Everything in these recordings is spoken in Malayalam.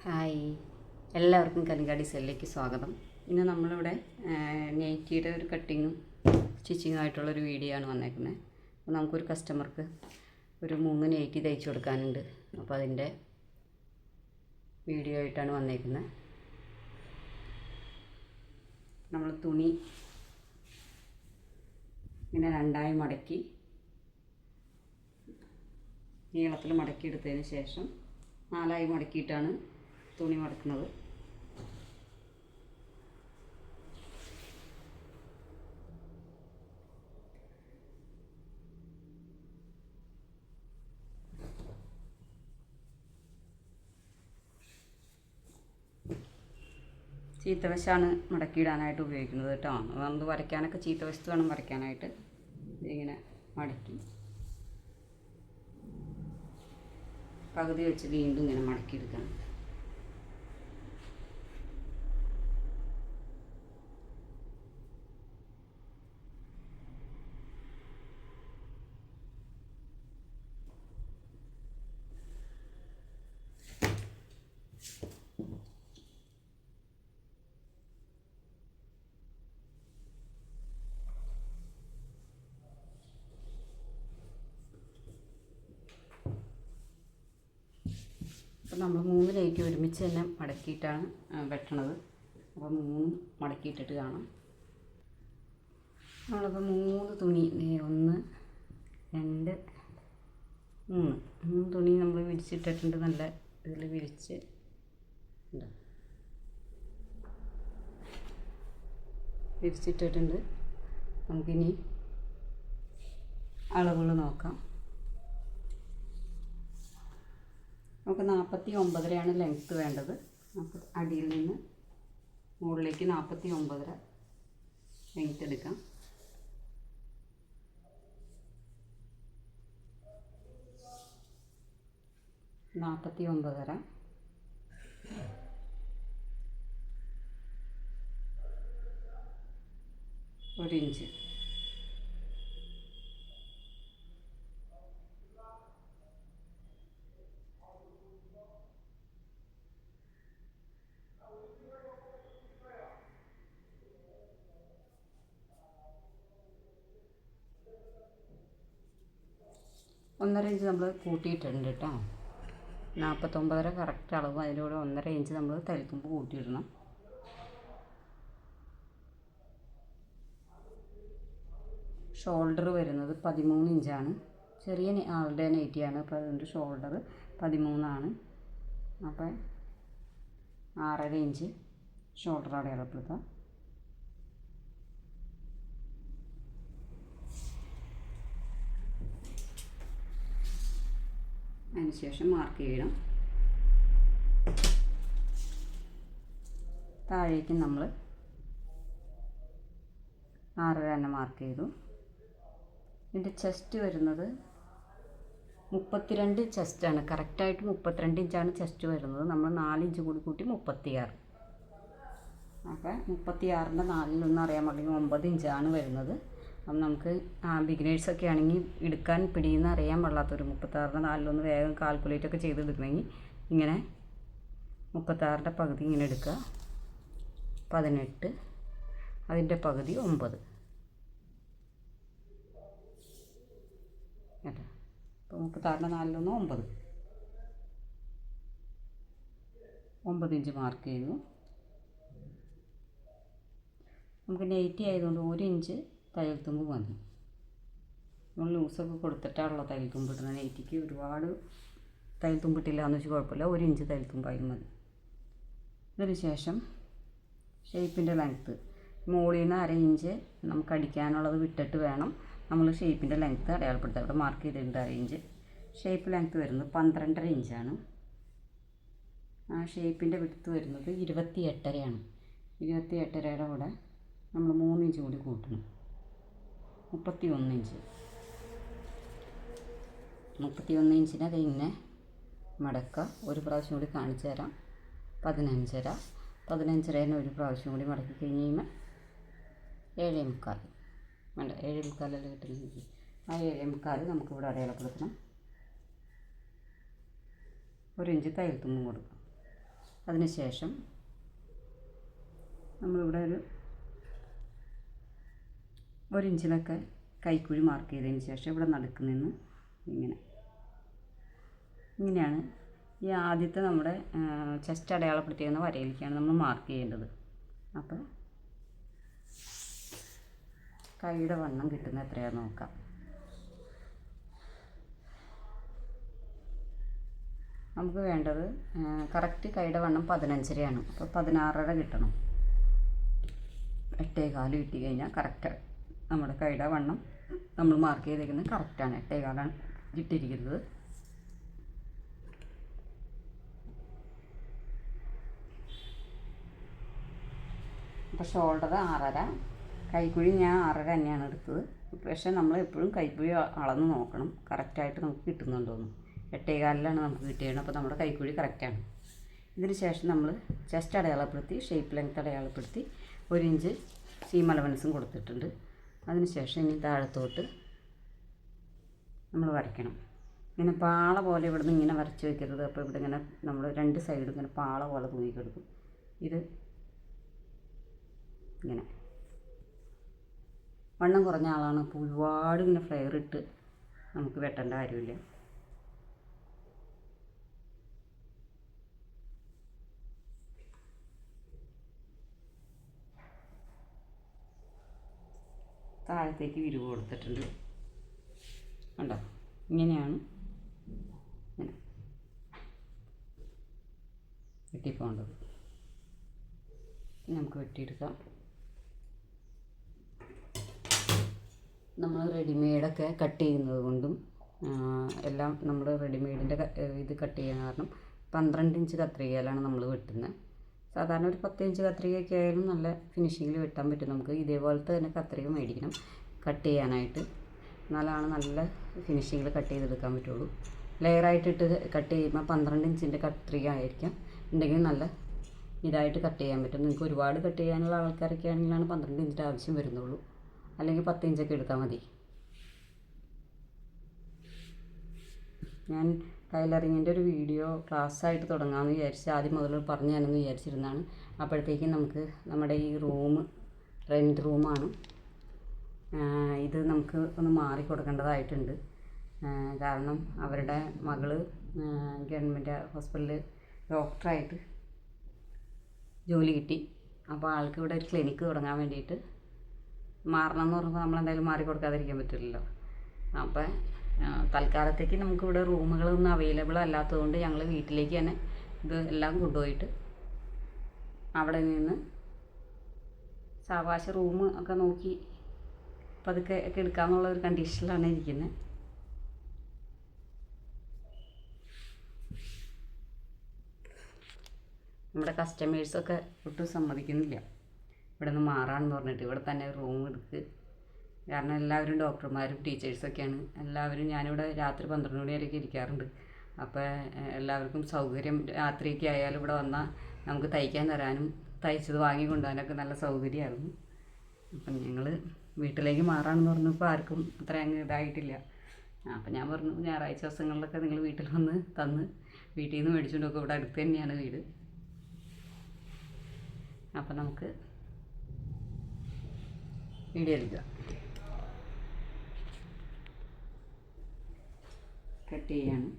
ഹായ്, എല്ലാവർക്കും കലിങ്കാ ഡിസൈനിലേക്ക് സ്വാഗതം. ഇന്ന് നമ്മളിവിടെ നൈറ്റിയുടെ ഒരു കട്ടിങ്ങും സ്റ്റിച്ചിങ്ങും ആയിട്ടുള്ളൊരു വീഡിയോ ആണ് വന്നേക്കുന്നത്. അപ്പോൾ നമുക്കൊരു കസ്റ്റമർക്ക് ഒരു 3 നൈറ്റി തയ്ച്ചു കൊടുക്കാനുണ്ട്. അപ്പോൾ അതിൻ്റെ വീഡിയോ ആയിട്ടാണ് വന്നേക്കുന്നത്. നമ്മൾ തുണി ഇങ്ങനെ രണ്ടായി മടക്കി നീളത്തിൽ മടക്കിയെടുത്തതിന് ശേഷം 4 മടക്കിയിട്ടാണ് തുണി മടക്കുന്നത്. ചീത്തവശമാണ് മടക്കിയിടാനായിട്ട് ഉപയോഗിക്കുന്നത് കേട്ടോ. അത് വരയ്ക്കാനൊക്കെ ചീത്തവശത്ത് വേണം വരയ്ക്കാനായിട്ട്. ഇതിങ്ങനെ മടക്കി പകുതി വെച്ച് വീണ്ടും ഇങ്ങനെ മടക്കിയെടുക്കണം. അപ്പോൾ നമ്മൾ 3 നൈറ്റി ഒരുമിച്ച് തന്നെ മടക്കിയിട്ടാണ് വെട്ടണത്. അപ്പോൾ 3 മടക്കിയിട്ടിട്ട് കാണാം. നമ്മളിപ്പോൾ 3 തുണി 1 2 3 തുണി നമ്മൾ വിരിച്ചിട്ടിട്ടുണ്ട്. നല്ല ഇതിൽ വിരിച്ച് വിരിച്ചിട്ടിട്ടുണ്ട്. നമുക്കിനി അളവുകൾ നോക്കാം. നമുക്ക് 49.5 ലെങ്ത്ത് വേണ്ടത്. നമുക്ക് അടിയിൽ നിന്ന് മുകളിലേക്ക് 49.5 ലെങ്ത്ത് എടുക്കാം. ഒരു ഇഞ്ച്. ഒന്നര ഇഞ്ച് നമ്മൾ കൂട്ടിയിട്ടുണ്ട് കേട്ടോ. 49.5 കറക്റ്റ് അളവ്. അതിലൂടെ 1.5 ഇഞ്ച് നമ്മൾ തയ്യൽത്തുമ്പ് കൂട്ടിയിടണം. ഷോൾഡർ വരുന്നത് 13 ഇഞ്ചാണ്. ചെറിയ ആളുടെ നൈറ്റിയാണ്. അപ്പോൾ അതുകൊണ്ട് ഷോൾഡർ 13 ആണ്. അപ്പോൾ 6.5 ഇഞ്ച് ഷോൾഡർ അടയാളപ്പെടുത്താം. അതിനുശേഷം മാർക്ക് ചെയ്യണം. താഴേക്ക് നമ്മൾ 6.5 തന്നെ മാർക്ക് ചെയ്തു. ഇതിൻ്റെ ചെസ്റ്റ് വരുന്നത് 32 ചെസ്റ്റാണ്. കറക്റ്റായിട്ട് 32 ഇഞ്ചാണ് ചെസ്റ്റ് വരുന്നത്. നമ്മൾ 4 ഇഞ്ച് കൂടി കൂട്ടി 36. അപ്പോൾ 36ൻ്റെ 4 അറിയാൻ പാടില്ലെങ്കിൽ 9 ഇഞ്ചാണ് വരുന്നത്. അപ്പം നമുക്ക് ബിഗിനേഴ്സൊക്കെ ആണെങ്കിൽ എടുക്കാൻ പിടിയുന്ന അറിയാൻ പാടില്ലാത്തൊരു 36ൻ്റെ 4 വേഗം കാൽക്കുലേറ്റൊക്കെ ചെയ്തെടുക്കണമെങ്കിൽ ഇങ്ങനെ 36ൻ്റെ പകുതി ഇങ്ങനെ എടുക്കുക. 18, അതിൻ്റെ പകുതി 9 കേട്ടോ. അപ്പോൾ 36ൻ്റെ 4 9 ഇഞ്ച് മാർക്ക് ചെയ്തു. നമുക്ക് നൈറ്റി ആയതുകൊണ്ട് 1 ഇഞ്ച് തയ്യൽ തുമ്പ് മതി. നമ്മൾ ലൂസൊക്കെ കൊടുത്തിട്ടാണല്ലോ തയ്യൽ തുമ്പ് ഇടുന്നത്. നൈറ്റിക്ക് ഒരുപാട് തയ്യൽ തുമ്പിട്ടില്ല എന്ന് വെച്ചാൽ കുഴപ്പമില്ല. 1 ഇഞ്ച് തയ്യൽ തുമ്പായാലും മതി. ഇതിന് ശേഷം ഷേപ്പിൻ്റെ ലെങ്ത്ത് മുകളിൽ നിന്ന് 1/2 ഇഞ്ച് നമുക്ക് അടിക്കാനുള്ളത് വിട്ടിട്ട് വേണം നമ്മൾ ഷേപ്പിൻ്റെ ലെങ്ത്ത് അടയാളപ്പെടുത്താം. ഇവിടെ മാർക്ക് ചെയ്തിട്ടുണ്ട് 1/2 ഇഞ്ച്. ഷേപ്പ് ലെങ്ത്ത് വരുന്നത് 12.5 ഇഞ്ചാണ്. ആ ഷേപ്പിൻ്റെ വിഡ്ത്ത് വരുന്നത് 28.5 ആണ്. 28.5യുടെ കൂടെ നമ്മൾ 3 ഇഞ്ച് കൂടി കൂട്ടണം. 31 ഇഞ്ച്. 31 ഇഞ്ചിനെ അത് ഇങ്ങനെ മടക്കുക. ഒരു പ്രാവശ്യം കൂടി കാണിച്ചു തരാം. 15.5 ഒരു പ്രാവശ്യം കൂടി മടക്കി കഴിഞ്ഞ് കഴിയുമ്പോൾ 7.25 വേണ്ട 7.25 കിട്ടുന്നത്. ആ 7.25 നമുക്കിവിടെ അടയാളപ്പെടുത്തണം. 1 ഇഞ്ച് തയ്യൽ തുമ്പും കൊടുക്കാം. അതിനുശേഷം നമ്മളിവിടെ ഒരു ഇഞ്ചിലൊക്കെ കൈക്കുഴി മാർക്ക് ചെയ്തതിന് ശേഷം ഇവിടെ നടുക്കുനിന്ന് ഇങ്ങനെയാണ് ഈ ആദ്യത്തെ നമ്മുടെ ചെസ്റ്റ് അടയാളപ്പെടുത്തിയിരുന്ന വരയിലേക്കാണ് നമ്മൾ മാർക്ക് ചെയ്യേണ്ടത്. അപ്പോൾ കൈയുടെ വണ്ണം കിട്ടുന്ന എത്രയാണെന്ന് നോക്കാം. നമുക്ക് വേണ്ടത് കറക്റ്റ് കൈയുടെ വണ്ണം 15.5 അപ്പോൾ 16.5 കിട്ടണം. 8.25 കിട്ടി കഴിഞ്ഞാൽ കറക്റ്റ് നമ്മുടെ കൈയുടെ വണ്ണം നമ്മൾ മാർക്ക് ചെയ്തേക്കുന്നത് കറക്റ്റാണ്. 8.25 ഇട്ടിരിക്കുന്നത്. അപ്പോൾ ഷോൾഡർ 6.5, കൈക്കുഴി ഞാൻ 6.5 തന്നെയാണ് എടുത്തത്. പക്ഷേ നമ്മൾ എപ്പോഴും കൈക്കുഴി അളന്ന് നോക്കണം കറക്റ്റായിട്ട് നമുക്ക് കിട്ടുന്നുണ്ടോയെന്ന്. 8.25 നമുക്ക് കിട്ടിയത്. അപ്പോൾ നമ്മുടെ കൈക്കുഴി കറക്റ്റാണ്. ഇതിന് ശേഷം നമ്മൾ ചെസ്റ്റ് അടയാളപ്പെടുത്തി ഷേപ്പ് ലെങ്ത് അടയാളപ്പെടുത്തി 1 ഇഞ്ച് സീം അലവൻസും കൊടുത്തിട്ടുണ്ട്. അതിന് ശേഷം ഇനി താഴത്തോട്ട് നമ്മൾ വരയ്ക്കണം. ഇങ്ങനെ പാള പോലെ ഇവിടുന്ന് ഇങ്ങനെ വരച്ച് വയ്ക്കരുത്. അപ്പോൾ ഇവിടെ ഇങ്ങനെ നമ്മൾ 2 സൈഡും ഇങ്ങനെ പാള പോലെ തൂങ്ങിക്കിടക്കും. ഇത് ഇങ്ങനെ വണ്ണം കുറഞ്ഞ ആളാണ്. അപ്പോൾ ഒരുപാട് ഇങ്ങനെ ഫ്ലെയർ ഇട്ട് നമുക്ക് വെട്ടേണ്ട കാര്യമില്ല. താഴത്തേക്ക് വിരിവ് കൊടുത്തിട്ടുണ്ട്. കണ്ടോ, ഇങ്ങനെയാണ് ഇങ്ങനെ വെട്ടിപ്പോകേണ്ടത്. നമുക്ക് വെട്ടിയെടുക്കാം. നമ്മൾ റെഡിമെയ്ഡൊക്കെ കട്ട് ചെയ്യുന്നത് കൊണ്ടും എല്ലാം നമ്മൾ റെഡിമെയ്ഡിൻ്റെ ഇത് കട്ട് ചെയ്യാൻ കാരണം 12 ഇഞ്ച് കത്രികയിലാണ് നമ്മൾ വെട്ടുന്നത്. സാധാരണ ഒരു 10 ഇഞ്ച് കത്രികയൊക്കെ ആയാലും നല്ല ഫിനിഷിങ്ങിൽ വെട്ടാൻ പറ്റും. നമുക്ക് ഇതേപോലത്തെ തന്നെ കത്രിക മേടിക്കണം കട്ട് ചെയ്യാനായിട്ട്. എന്നാലാണ് നല്ല ഫിനിഷിങ്ങിൽ കട്ട് ചെയ്തെടുക്കാൻ പറ്റുള്ളൂ. ലെയറായിട്ടിട്ട് കട്ട് ചെയ്യുമ്പോൾ 12 ഇഞ്ചിൻ്റെ കത്രിക ആയിരിക്കാം ഉണ്ടെങ്കിൽ നല്ല ഇതായിട്ട് കട്ട് ചെയ്യാൻ പറ്റും. നിങ്ങൾക്ക് ഒരുപാട് കട്ട് ചെയ്യാനുള്ള ആൾക്കാരൊക്കെ ആണെങ്കിലാണ് 12 ഇഞ്ചിൻ്റെ ആവശ്യം വരുന്നുള്ളൂ. അല്ലെങ്കിൽ 10 ഇഞ്ചൊക്കെ എടുത്താൽ മതി. ഞാൻ ടൈലറിങ്ങിൻ്റെ ഒരു വീഡിയോ ക്ലാസ്സായിട്ട് തുടങ്ങാമെന്ന് വിചാരിച്ച് ആദ്യം മുതൽ പറഞ്ഞു തരാമെന്ന് വിചാരിച്ചിരുന്നതാണ്. അപ്പോഴത്തേക്കും നമുക്ക് നമ്മുടെ ഈ റെൻറ്റ് റൂമാണ്. ഇത് നമുക്ക് ഒന്ന് മാറി കൊടുക്കേണ്ടതായിട്ടുണ്ട്. കാരണം അവരുടെ മകള് ഗവൺമെൻറ് ഹോസ്പിറ്റലിൽ ഡോക്ടറായിട്ട് ജോലി കിട്ടി. അപ്പോൾ ആൾക്ക് ഇവിടെ ഒരു ക്ലിനിക്ക് തുടങ്ങാൻ വേണ്ടിയിട്ട് മാറണം എന്ന് പറയുമ്പോൾ നമ്മളെന്തായാലും മാറി കൊടുക്കാതിരിക്കാൻ പറ്റില്ലല്ലോ. അപ്പോൾ തൽക്കാലത്തേക്ക് നമുക്കിവിടെ റൂമുകളൊന്നും അവൈലബിൾ അല്ലാത്തതുകൊണ്ട് ഞങ്ങൾ വീട്ടിലേക്ക് തന്നെ ഇത് എല്ലാം കൊണ്ടുപോയിട്ട് അവിടെ നിന്ന് സാവകാശ റൂം ഒക്കെ നോക്കി പതുക്കെ ഒക്കെ എടുക്കാമെന്നുള്ള ഒരു കണ്ടീഷനിലാണ് ഇരിക്കുന്നത്. നമ്മുടെ കസ്റ്റമേഴ്സൊക്കെ ഒട്ടും സമ്മതിക്കുന്നില്ല ഇവിടെ നിന്ന് മാറാമെന്ന് പറഞ്ഞിട്ട്. ഇവിടെ തന്നെ റൂം എടുക്ക്. കാരണം എല്ലാവരും ഡോക്ടർമാരും ടീച്ചേഴ്സൊക്കെയാണ്. എല്ലാവരും ഞാനിവിടെ രാത്രി 12 മണി വരെയൊക്കെ ഇരിക്കാറുണ്ട്. അപ്പോൾ എല്ലാവർക്കും സൗകര്യം രാത്രിയൊക്കെ ആയാലും ഇവിടെ വന്നാൽ നമുക്ക് തയ്ക്കാൻ തരാനും തയ്ച്ചത് വാങ്ങി കൊണ്ടുപോകാനൊക്കെ നല്ല സൗകര്യമായിരുന്നു. അപ്പം ഞങ്ങൾ വീട്ടിലേക്ക് മാറാമെന്ന് പറഞ്ഞപ്പോൾ ആർക്കും അത്ര അങ്ങ് ഇതായിട്ടില്ല. അപ്പം ഞാൻ പറഞ്ഞു ഞായറാഴ്ച ദിവസങ്ങളിലൊക്കെ നിങ്ങൾ വീട്ടിൽ വന്ന് തന്ന് വീട്ടിൽ നിന്ന് മേടിച്ചുകൊണ്ടൊക്കെ ഇവിടെ അടുത്ത് തന്നെയാണ് വീട്. അപ്പം നമുക്ക് വീഡിയോ എടുക്കാം. കട്ട് ചെയ്യാണ്.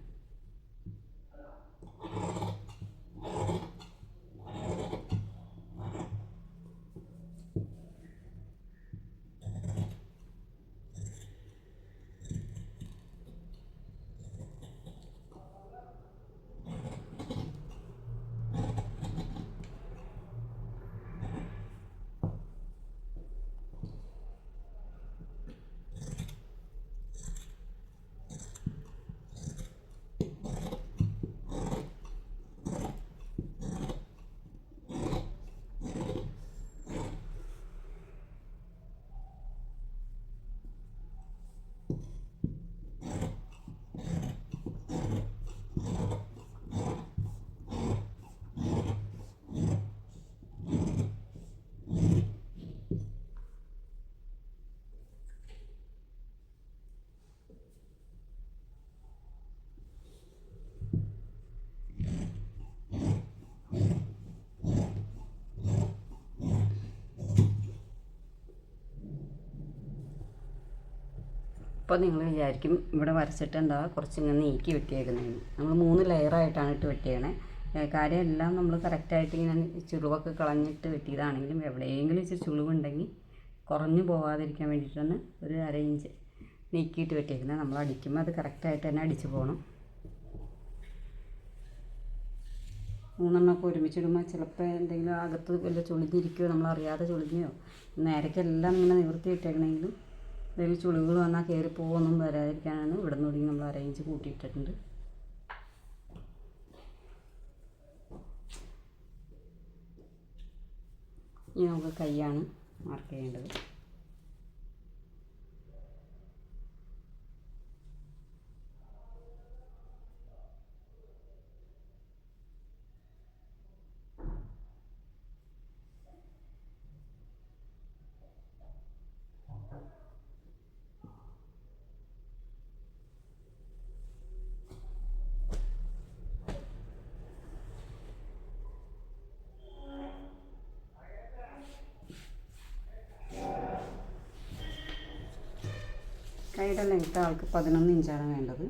അപ്പോൾ നിങ്ങൾ വിചാരിക്കും ഇവിടെ വരച്ചിട്ട് എന്താ കുറച്ചിങ്ങനെ നീക്കി വെട്ടിയേക്കുന്നതെന്ന്. നമ്മൾ 3 ലെയറായിട്ടാണ് ഇട്ട് വെട്ടിയേക്കണേ. കാര്യം എല്ലാം നമ്മൾ കറക്റ്റായിട്ട് ഇങ്ങനെ ചുളിവൊക്കെ കളഞ്ഞിട്ട് വെട്ടിയതാണെങ്കിലും എവിടെയെങ്കിലും ഇച്ചിരി ചുളിവുണ്ടെങ്കിൽ കുറഞ്ഞു പോകാതിരിക്കാൻ വേണ്ടിയിട്ടാണ് ഒരു 1/2 ഇഞ്ച് നീക്കിയിട്ട് വെട്ടിയേക്കുന്നത്. നമ്മൾ അടിക്കുമ്പോൾ അത് കറക്റ്റായിട്ട് തന്നെ അടിച്ച് പോകണം. 3 എണ്ണമൊക്കെ ഒരുമിച്ചിടുമ്പോൾ ചിലപ്പോൾ എന്തെങ്കിലും അകത്ത് വല്ല ചുളിഞ്ഞിരിക്കുകയോ നമ്മളറിയാതെ ചുളിഞ്ഞോ നേരക്കെല്ലാം ഇങ്ങനെ നിവൃത്തി ഇട്ടേക്കണമെങ്കിലും എന്തെങ്കിലും ചുളിവുകൾ വന്നാൽ കയറി പോകുമൊന്നും വരാതിരിക്കാനാണ് ഇവിടെ നിന്ന് നമ്മൾ 1/2 ഇഞ്ച് കൂട്ടിയിട്ടിട്ടുണ്ട്. ഇനി നമുക്ക് കൈയാണ് മാർക്ക് ചെയ്യേണ്ടത്. കൈയുടെ ലെങ്ത്ത് ആൾക്ക് 11 ഇഞ്ചാണ് വേണ്ടത്.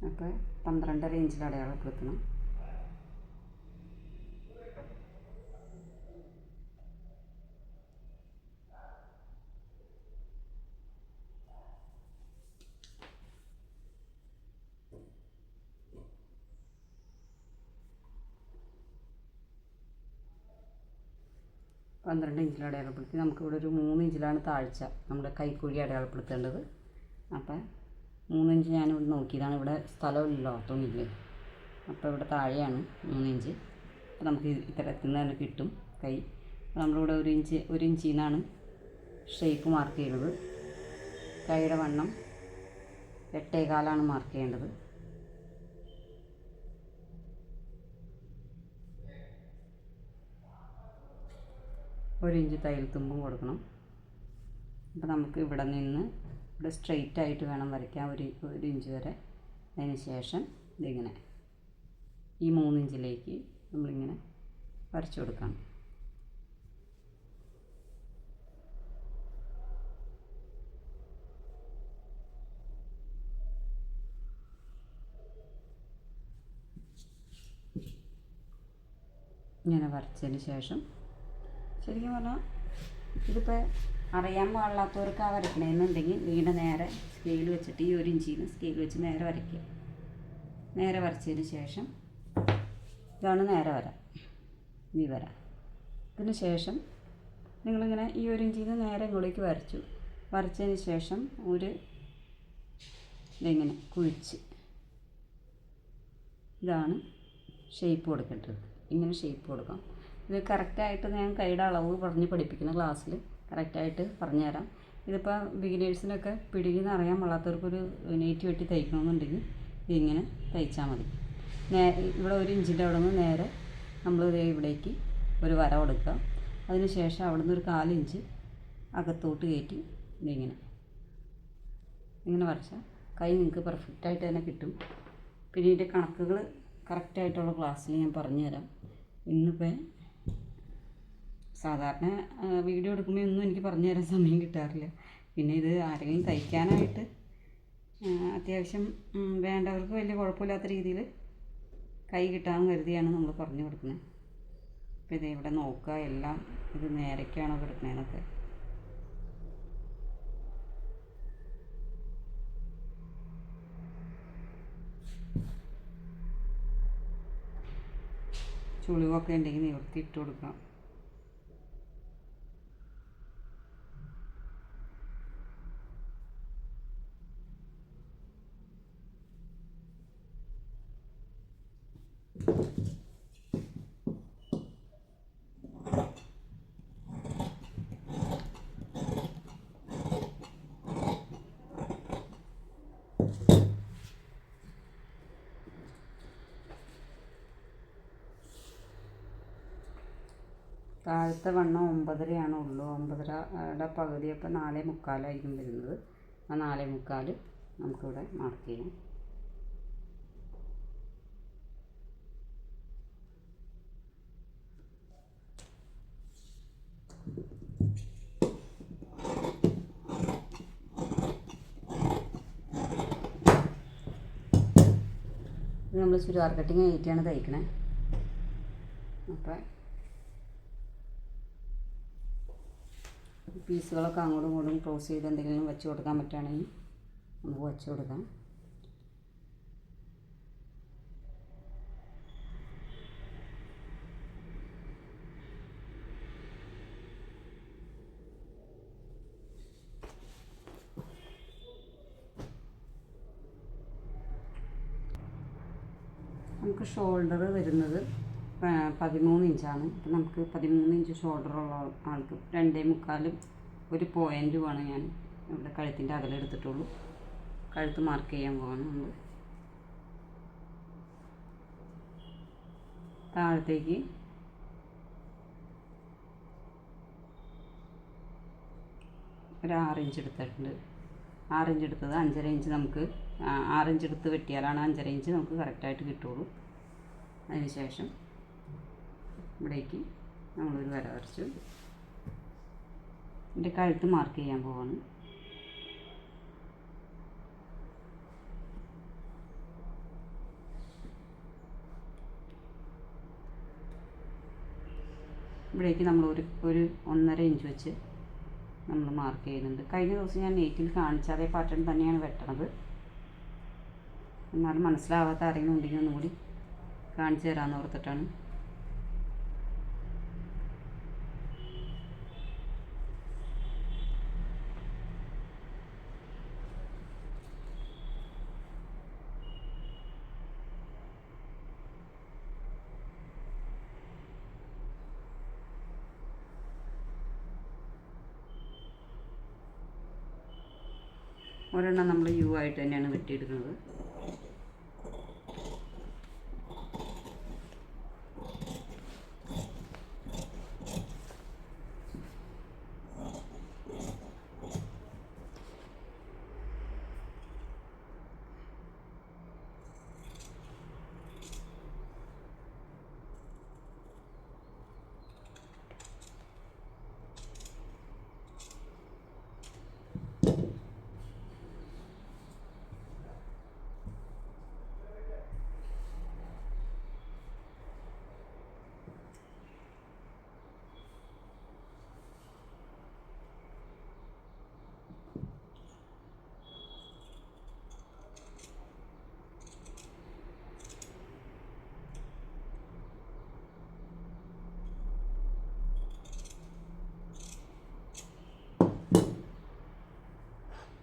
അപ്പോൾ 12.5 ഇഞ്ചിൽ അടയാളപ്പെടുത്തണം. പന്ത്രണ്ട് ഇഞ്ചിൽ അടയാളപ്പെടുത്തി നമുക്കിവിടെ ഒരു 3 ഇഞ്ചിലാണ് താഴ്ച നമ്മുടെ കൈക്കുഴി അടയാളപ്പെടുത്തേണ്ടത്. അപ്പം 3 ഇഞ്ച് ഞാനിവിടെ നോക്കിയതാണ്. ഇവിടെ സ്ഥലമില്ലാത്തതൊന്നുമില്ലേ, അപ്പോൾ ഇവിടെ താഴെയാണ് 3 ഇഞ്ച്. അപ്പോൾ നമുക്ക് ഇത്തരത്തിൽ നിന്ന് തന്നെ കിട്ടും കൈ. നമ്മളിവിടെ 1 ഇഞ്ചിൽ നിന്നാണ് ഷേപ്പ് മാർക്ക് ചെയ്യുന്നത്. കൈയുടെ വണ്ണം 8.25 മാർക്ക് ചെയ്യേണ്ടത്. ഒരു ഇഞ്ച് തയ്യൽ തുമ്പും കൊടുക്കണം. അപ്പോൾ നമുക്ക് ഇവിടെ നിന്ന് ഇവിടെ സ്ട്രെയിറ്റ് ആയിട്ട് വേണം വരയ്ക്കാൻ, ഒരു ഇഞ്ച് വരെ. അതിന് ശേഷം ഇതിങ്ങനെ ഈ 3 ഇഞ്ചിലേക്ക് നമ്മളിങ്ങനെ വരച്ചു കൊടുക്കണം. ഇങ്ങനെ വരച്ചതിന് ശേഷം ശരിക്കും പറഞ്ഞാൽ ഇതിപ്പോൾ അറിയാൻ പാടില്ലാത്തവർക്ക് ആ വരയ്ക്കണമെന്നുണ്ടെങ്കിൽ വീണ്ടും നേരെ സ്കെയിൽ വെച്ചിട്ട് ഈ 1 ഇഞ്ചിൽ നിന്ന് സ്കെയിൽ വെച്ച് നേരെ വരയ്ക്കുക. നേരെ വരച്ചതിന് ശേഷം ഇതാണ് നേരെ വര, ഈ വര. ഇതിന് ശേഷം നിങ്ങളിങ്ങനെ ഈ 1 ഇഞ്ചിൽ നിന്ന് നേരെ ഇങ്ങോട്ടേക്ക് വരച്ചതിന് ശേഷം ഇതിങ്ങനെ കുഴിച്ച് ഇതാണ് ഷേപ്പ് കൊടുക്കേണ്ടത്. ഇങ്ങനെ ഷേപ്പ് കൊടുക്കാം. ഇത് കറക്റ്റായിട്ട് ഞാൻ കൈയുടെ അളവ് പറഞ്ഞ് പഠിപ്പിക്കുന്ന ക്ലാസ്സിൽ കറക്റ്റായിട്ട് പറഞ്ഞുതരാം. ഇതിപ്പോൾ ബിഗിനേഴ്സിനൊക്കെ പിടിക്കുന്ന അറിയാൻ പാടാത്തവർക്കൊരു നെറ്റ് വെട്ടി തയ്ക്കണമെന്നുണ്ടെങ്കിൽ ഇതിങ്ങനെ തയ്ച്ചാൽ മതി. ഇവിടെ 1 ഇഞ്ചിൻ്റെ അവിടെ നിന്ന് നേരെ നമ്മൾ ഇവിടേക്ക് ഒരു വര കൊടുക്കുക. അതിന് ശേഷം അവിടെ നിന്ന് ഒരു 1/4 ഇഞ്ച് അകത്തോട്ട് കയറ്റി ഇങ്ങനെ വരച്ചാൽ കൈ നിങ്ങൾക്ക് പെർഫെക്റ്റായിട്ട് തന്നെ കിട്ടും. പിന്നെ ഇതിൻ്റെ കണക്കുകൾ കറക്റ്റായിട്ടുള്ള ക്ലാസ്സിൽ ഞാൻ പറഞ്ഞുതരാം. ഇന്നിപ്പോൾ സാധാരണ വീഡിയോ എടുക്കുമ്പോൾ ഒന്നും എനിക്ക് പറഞ്ഞു തരാൻ സമയം കിട്ടാറില്ല. പിന്നെ ഇത് ആരെങ്കിലും തയ്ക്കാനായിട്ട് അത്യാവശ്യം വേണ്ടവർക്ക് വലിയ കുഴപ്പമില്ലാത്ത രീതിയിൽ കൈ കിട്ടാമെന്ന് കരുതിയാണ് നമ്മൾ പറഞ്ഞു കൊടുക്കുന്നത്. അപ്പോൾ ഇത് ഇവിടെ നോക്കുക, എല്ലാം ഇത് നേരൊക്കെയാണോ കിടക്കണേന്നൊക്കെ. ചുളിവൊക്കെ ഉണ്ടെങ്കിൽ നിവർത്തി ഇട്ട് കൊടുക്കാം. താഴത്തെ വണ്ണം 9.5 ഉള്ളൂ. 9.5യുടെ പകുതി അപ്പോൾ 4.25 വരുന്നത്. ആ 4.25 നമുക്കിവിടെ മാർക്ക് ചെയ്യാം. നമ്മൾ ചുരിദാർ കട്ടിങ് ആയിട്ടാണ് തയ്ക്കണേ. അപ്പോൾ പീസുകളൊക്കെ അങ്ങോട്ടും ഇങ്ങോട്ടും ക്രോസ് ചെയ്ത് എന്തെങ്കിലും വെച്ച് കൊടുക്കാൻ പറ്റുകയാണെങ്കിൽ നമുക്ക് വെച്ച് കൊടുക്കാം. നമുക്ക് ഷോൾഡർ വരുന്നത് 13 ഇഞ്ചാണ്. അപ്പം നമുക്ക് 13 ഇഞ്ച് ഷോൾഡറുള്ള ആൾക്ക് 2.25 ഒരു പോയിൻറ്റുമാണ് ഞാൻ ഇവിടെ കഴുത്തിൻ്റെ അകലെടുത്തിട്ടുള്ളൂ. കഴുത്ത് മാർക്ക് ചെയ്യാൻ പോവാണ് നമ്മൾ. താഴത്തേക്ക് ഒരു 6 ഇഞ്ച് എടുത്തിട്ടുണ്ട്. 6 ഇഞ്ച് എടുത്തത് 5.5 ഇഞ്ച് നമുക്ക് 6 ഇഞ്ച് എടുത്ത് വെട്ടിയാലാണ് 5.5 ഇഞ്ച് നമുക്ക് കറക്റ്റായിട്ട് കിട്ടുള്ളൂ. അതിന് ശേഷം ഇവിടേക്ക് നമ്മളൊരു വര വരച്ചു എൻ്റെ കഴുത്ത് മാർക്ക് ചെയ്യാൻ പോവാണ്. ഇവിടേക്ക് നമ്മൾ ഒരു 1.5 ഇഞ്ച് വെച്ച് നമ്മൾ മാർക്ക് ചെയ്യുന്നുണ്ട്. കഴിഞ്ഞ ദിവസം ഞാൻ നെറ്റിൽ കാണിച്ച അതേ പാറ്റേൺ തന്നെയാണ് വെട്ടണത്. എന്നാലും മനസ്സിലാവാത്ത ആരെങ്കിലും ഉണ്ടെങ്കിൽ ഒന്നും കൂടി കാണിച്ചു തരാമെന്ന് ഓർത്തിട്ടാണ്. ഒരെണ്ണം നമ്മൾ യു ആയിട്ട് തന്നെയാണ് വെട്ടിയെടുക്കുന്നത്.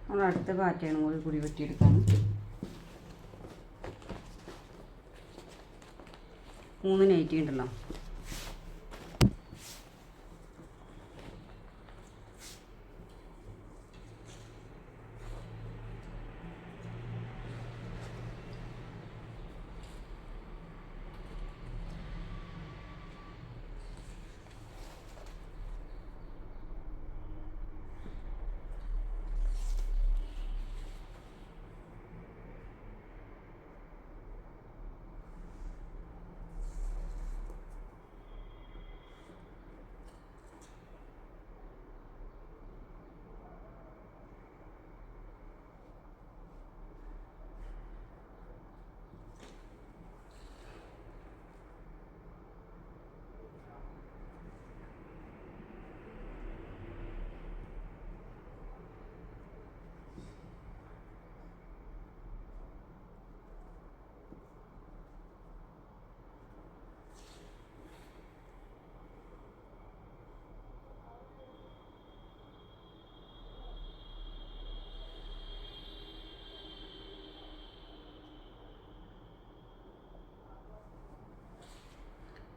നമ്മൾ അടുത്ത പാറ്റേൺ കൂടി വെട്ടിയെടുക്കാം. 3 നൈറ്റി ഉണ്ടല്ലോ,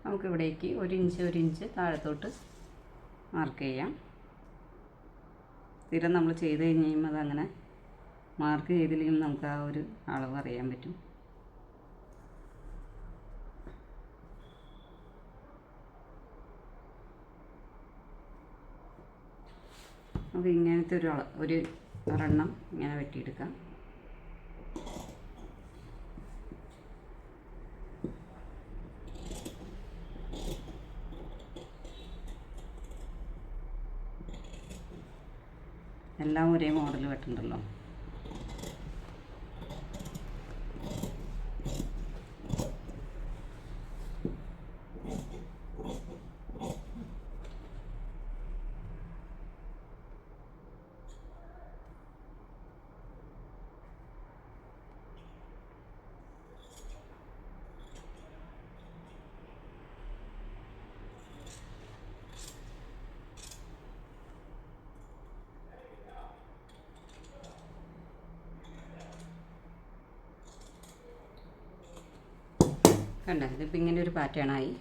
നമുക്കിവിടേക്ക് 1 ഇഞ്ച് താഴത്തോട്ട് മാർക്ക് ചെയ്യാം. സ്ഥിരം നമ്മൾ ചെയ്ത് കഴിഞ്ഞ് കഴിയുമ്പോൾ അതങ്ങനെ മാർക്ക് ചെയ്തില്ലെങ്കിൽ നമുക്ക് ആ ഒരു അളവ് അറിയാൻ പറ്റും. നമുക്ക് ഇങ്ങനത്തെ ഒരെണ്ണം ഇങ്ങനെ വെട്ടിയെടുക്കാം. എല്ലാം ഒരേ മോഡൽ വെട്ടണ്ടല്ലോ. കണ്ട ഇതിപ്പോൾ ഇങ്ങനെ ഒരു പാറ്റേണായി.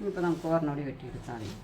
ഇപ്പോൾ നമുക്ക് ഒരെണ്ണോടി വെട്ടിയെടുത്താൽ മതി.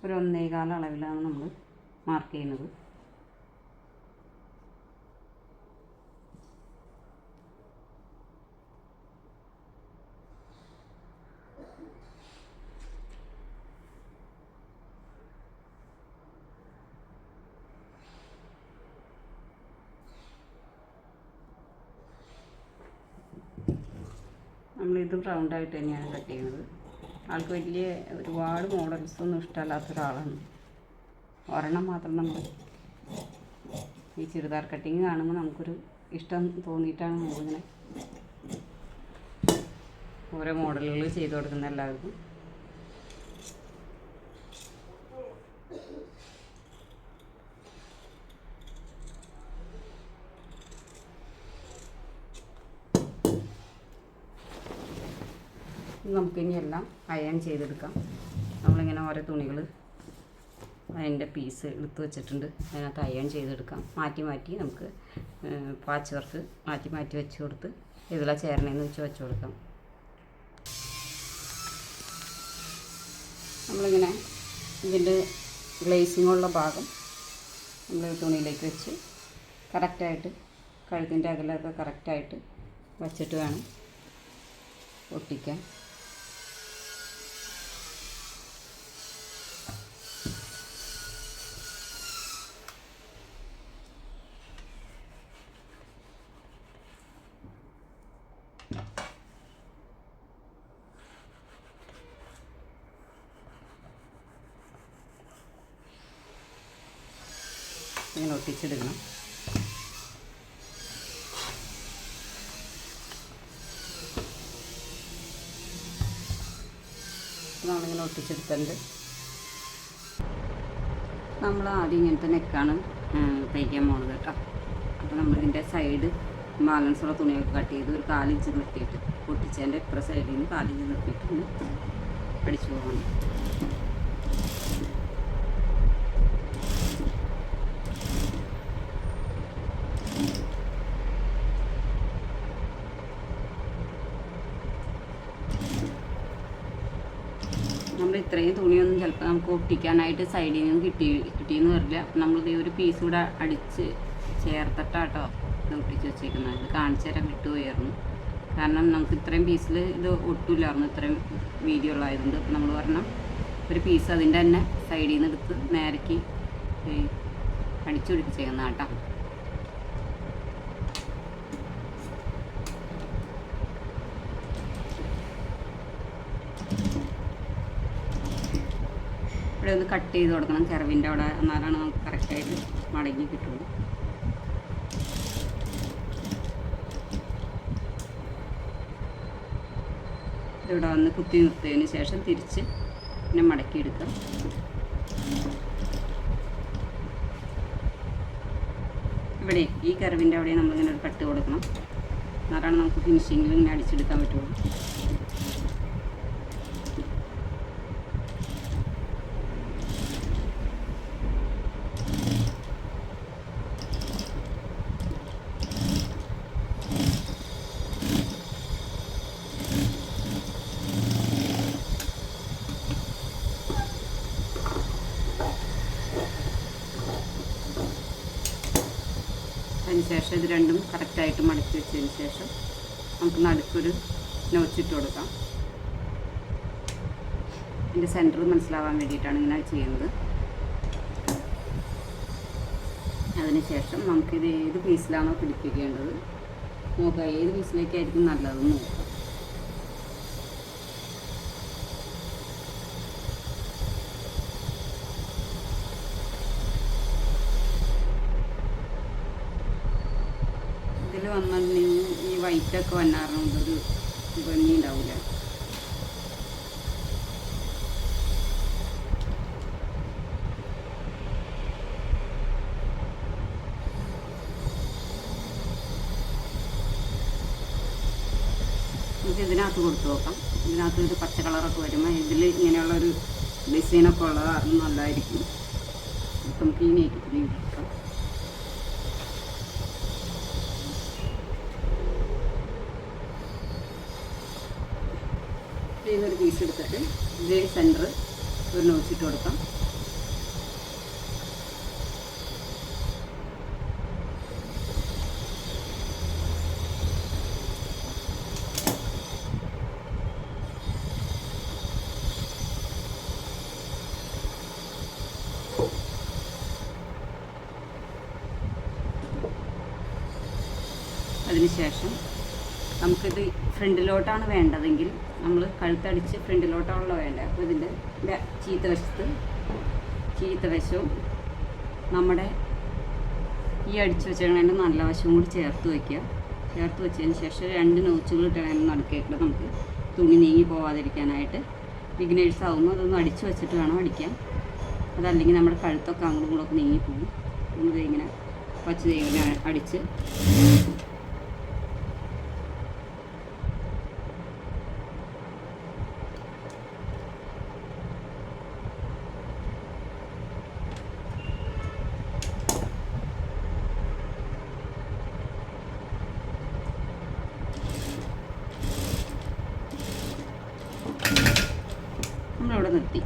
ഒരു 1.25 അളവിലാണ് നമ്മൾ മാർക്ക് ചെയ്യുന്നത്. നമ്മളിതും റൗണ്ടായിട്ട് തന്നെയാണ് കട്ട് ചെയ്യുന്നത്. ആൾക്ക് വലിയ ഒരുപാട് മോഡൽസൊന്നും ഇഷ്ടമല്ലാത്ത ഒരാളാണ്. ഒരെണ്ണം മാത്രം നമ്മൾ ഈ ചുരിദാർ കട്ടിങ് കാണുമ്പോൾ നമുക്കൊരു ഇഷ്ടം തോന്നിയിട്ടാണ് നമ്മളിങ്ങനെ ഓരോ മോഡലുകൾ ചെയ്ത് കൊടുക്കുന്ന എല്ലാവർക്കും. നമുക്കിനി എല്ലാം അയൺ ചെയ്തെടുക്കാം. നമ്മളിങ്ങനെ ഓരോ തുണികൾ അതിൻ്റെ പീസ് എടുത്ത് വെച്ചിട്ടുണ്ട്, അതിനകത്ത് അയൺ ചെയ്തെടുക്കാം. മാറ്റി മാറ്റി നമുക്ക് പാച്ച് വർക്ക് മാറ്റി മാറ്റി വെച്ച് കൊടുത്ത് ഇതിലാണ് ചേരണേന്ന് വെച്ച് കൊടുക്കാം. നമ്മളിങ്ങനെ ഇതിൻ്റെ ഗ്ലേസിങ്ങുള്ള ഭാഗം നമ്മൾ തുണിയിലേക്ക് വെച്ച് കറക്റ്റായിട്ട് കഴുത്തിൻ്റെ അകലൊക്കെ കറക്റ്റായിട്ട് വച്ചിട്ട് വേണം ഒട്ടിക്കാൻ. ഇങ്ങനെ ഒട്ടിച്ചെടുക്കണം. നമ്മളിങ്ങനെ ഒട്ടിച്ചെടുത്തിട്ടുണ്ട്. നമ്മൾ ആദ്യം ഇങ്ങനത്തെ നെക്കാണ് തയ്ക്കാൻ പോകുന്നത് കേട്ടോ. അപ്പോൾ നമ്മളിതിൻ്റെ സൈഡ് ബാലൻസുള്ള തുണിയൊക്കെ കട്ട് ചെയ്ത് ഒരു 4 ഇഞ്ച് നിർത്തിയിട്ട് പൊട്ടിച്ചതിൻ്റെ ഇപ്പുറ സൈഡിൽ നിന്ന് 4 ഇഞ്ച് നിർത്തിയിട്ട് ഒന്ന് അടിച്ചു പോകണം. നമ്മൾ ഇത്രയും തുണിയൊന്നും ചിലപ്പോൾ നമുക്ക് ഒട്ടിക്കാനായിട്ട് സൈഡിൽ നിന്ന് കിട്ടിയെന്ന് വരില്ല. അപ്പം നമ്മളിത് ഒരു പീസ് കൂടെ അടിച്ച് ചേർത്തിട്ടാട്ടോ ഇത് ഒട്ടിച്ച് വെച്ചേക്കുന്നത്. ഇത് കാണിച്ചു തരാൻ വിട്ടുപോയായിരുന്നു. കാരണം നമുക്ക് ഇത്രയും പീസിൽ ഇത് ഒട്ടില്ലായിരുന്നു, ഇത്രയും വീതി ഉള്ളതായതുകൊണ്ട്. അപ്പം നമ്മൾ പറഞ്ഞാൽ ഒരു പീസ് അതിൻ്റെ തന്നെ സൈഡിൽ നിന്ന് എടുത്ത് നേരേക്ക് അടിച്ചു പിടിപ്പിച്ചേക്കുന്ന കേട്ടോ. ഇവിടെ ഒന്ന് കട്ട് ചെയ്ത് കൊടുക്കണം ചെറുവിൻ്റെ അവിടെ, എന്നാലാണ് നമുക്ക് കറക്റ്റായിട്ട് മടങ്ങി കിട്ടുള്ളൂ. ഇവിടെ വന്ന് കുത്തി നിർത്തിയതിന് ശേഷം തിരിച്ച് പിന്നെ മടക്കിയെടുക്കാം. ഇവിടെ ഈ കർവിൻ്റെ അവിടെ നമ്മളിങ്ങനെ ഒരു കട്ട് കൊടുക്കണം, എന്നാലാണ് നമുക്ക് ഫിനിഷിങ്ങിൽ ഇങ്ങനെ അടിച്ചെടുക്കാൻ പറ്റുള്ളൂ. അതിന് ശേഷം ഇത് രണ്ടും കറക്റ്റായിട്ട് മടക്കി വെച്ചതിന് ശേഷം നമുക്ക് നടുക്കൊരു നോച്ചിട്ട് കൊടുക്കാം. ഇതിൻ്റെ സെൻറ്റർ മനസ്സിലാവാൻ വേണ്ടിയിട്ടാണ് ഇങ്ങനെ ചെയ്യുന്നത്. അതിനുശേഷം നമുക്കിത് ഏത് പീസിലാണോ പിടിപ്പിക്കേണ്ടത് നോക്കാം, ഏത് പീസിലേക്കായിരിക്കും നല്ലതെന്ന് നോക്കാം. ഇതിൽ വന്നിട്ടുണ്ടെങ്കിൽ ഈ വൈറ്റൊക്കെ വന്നാറും ഇതൊരു ഭംഗി ഉണ്ടാവില്ല. നമുക്ക് ഇതിനകത്ത് കൊടുത്തു നോക്കാം. ഇതിനകത്ത് ഒരു പച്ച കളറൊക്കെ വരുമ്പോൾ ഇതിൽ ഇങ്ങനെയുള്ളൊരു ഡിസൈനൊക്കെ ഉള്ളത് അത് നല്ലതായിരിക്കും. നമുക്ക് ഈ നെയ്റ്റിൽ കൊടുക്കാം. ഇതൊരു പീസ് എടുത്തിട്ട് ഇതേ സെൻറ്റർ ഒരു നോച്ചിട്ട് കൊടുക്കാം. അതിനുശേഷം നമുക്കിത് ഫ്രണ്ടിലോട്ടാണ് വേണ്ടതെങ്കിൽ നമ്മൾ കഴുത്തടിച്ച് ഫ്രണ്ടിലോട്ടാണല്ലോ വേണ്ടത്. അപ്പോൾ ഇതിൻ്റെ ചീത്തവശവും നമ്മുടെ ഈ അടിച്ച് വെച്ചതിൻ്റെ നല്ല വശവും കൂടി ചേർത്ത് വയ്ക്കുക. ചേർത്ത് വെച്ചതിന് ശേഷം 2 നോച്ചുകൾ ഇട്ടാൽ നടുക്കേട്ട് നമുക്ക് തുണി നീങ്ങി പോവാതിരിക്കാനായിട്ട്. ബിഗിനേഴ്സ് ആകുമ്പോൾ അതൊന്ന് അടിച്ച് വെച്ചിട്ട് വേണം അടിക്കാൻ. അതല്ലെങ്കിൽ നമ്മുടെ കഴുത്തൊക്കെ അങ്ങോട്ടും ഇങ്ങോട്ടൊക്കെ നീങ്ങിപ്പോകും. നമ്മളിങ്ങനെ വച്ച് ഇങ്ങനെ അടിച്ച് നമ്മളിവിടെ നിർത്തി.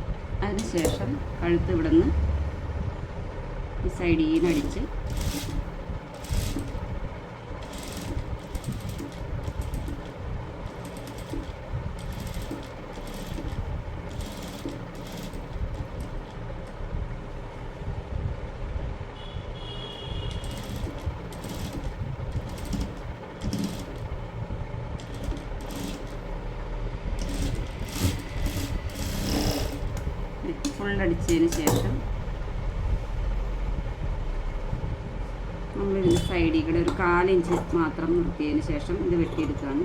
അതിനുശേഷം കഴുത്ത് ഇവിടെ നിന്ന് ഈ സൈഡിൽ നിന്ന് അടിച്ച് ഫുള്ളടിച്ചതിന് ശേഷം നമ്മളിതിൻ്റെ സൈഡിൽ കൂടെ ഒരു 1/4 ഇഞ്ച് മാത്രം നിർത്തിയതിന് ശേഷം ഇത് വെട്ടിയെടുക്കുകയാണ്.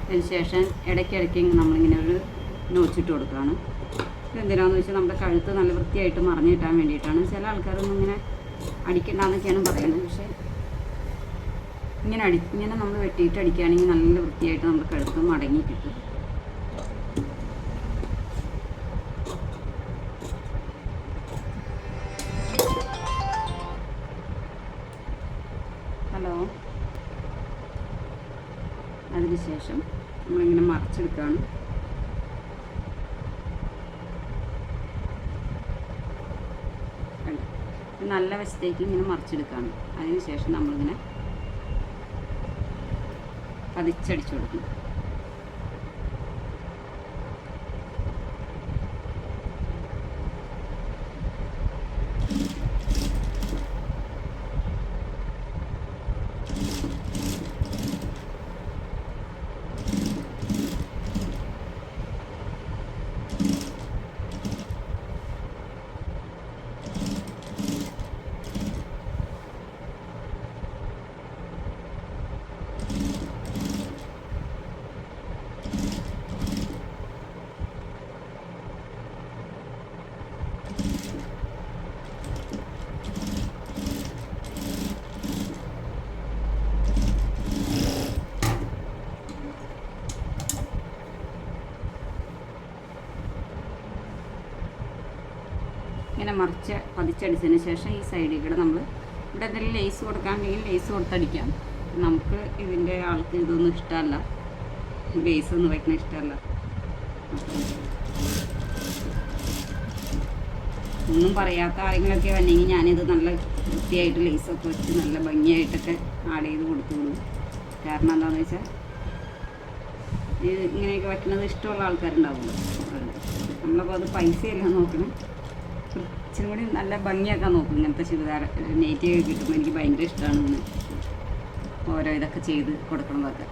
അതിനുശേഷം ഇടയ്ക്കിടയ്ക്ക് നമ്മളിങ്ങനെ ഒരു നോച്ചിട്ട് കൊടുക്കുകയാണ്. എന്തിനാണെന്ന് വെച്ചാൽ നമ്മുടെ കഴുത്ത് നല്ല വൃത്തിയായിട്ട് മറിഞ്ഞ് കിട്ടാൻ വേണ്ടിയിട്ടാണ്. ചില ആൾക്കാരൊന്നും ഇങ്ങനെ അടിക്കണ്ടെന്നൊക്കെയാണ് പറയുന്നത്. പക്ഷേ ഇങ്ങനെ നമ്മൾ വെട്ടിയിട്ട് അടിക്കുകയാണെങ്കിൽ നല്ല വൃത്തിയായിട്ട് നമ്മുടെ കഴുത്ത് മടങ്ങി കിട്ടും. ഹലോ. അതിനുശേഷം നമ്മളിങ്ങനെ മറിച്ചെടുക്കുകയാണ്. നല്ല വശത്തേക്ക് ഇങ്ങനെ മറിച്ചെടുക്കുകയാണ്. അതിനുശേഷം നമ്മളിങ്ങനെ പതിച്ചടിച്ചു കൊടുക്കും. ഇങ്ങനെ മറിച്ച് പതിച്ചടിച്ചതിന് ശേഷം ഈ സൈഡിൽ കൂടെ നമ്മൾ ഇവിടെ എന്തെങ്കിലും ലേസ് കൊടുക്കാണ്ടെങ്കിൽ ലേസ് കൊടുത്തടിക്കാം. നമുക്ക് ഇതിൻ്റെ ആൾക്ക് ഇതൊന്നും ഇഷ്ടമല്ല, ലേസ് ഒന്നും വയ്ക്കുന്ന ഇഷ്ടമല്ല. ഒന്നും പറയാത്ത ആരെങ്കിലുമൊക്കെ വന്നെങ്കിൽ ഞാനിത് നല്ല വൃത്തിയായിട്ട് ലേസൊക്കെ വെച്ച് നല്ല ഭംഗിയായിട്ടൊക്കെ ആഡ് ചെയ്ത് കൊടുത്തു വിടും. കാരണം എന്താണെന്ന് വെച്ചാൽ ഇത് ഇങ്ങനെയൊക്കെ വയ്ക്കുന്നത് ഇഷ്ടമുള്ള ആൾക്കാരുണ്ടാവുമല്ലോ. നമ്മളപ്പോൾ അത് പൈസയെല്ലാം നോക്കണം, ഇച്ചിരി കൂടി നല്ല ഭംഗിയാക്കാൻ നോക്കും. ഇങ്ങനത്തെ ചുരിദാർ നെയ്റ്റിയൊക്കെ കിട്ടുമ്പോൾ എനിക്ക് ഭയങ്കര ഇഷ്ടമാണ് ഇങ്ങനെ ഓരോ ഇതൊക്കെ ചെയ്ത് കൊടുക്കണതൊക്കെ.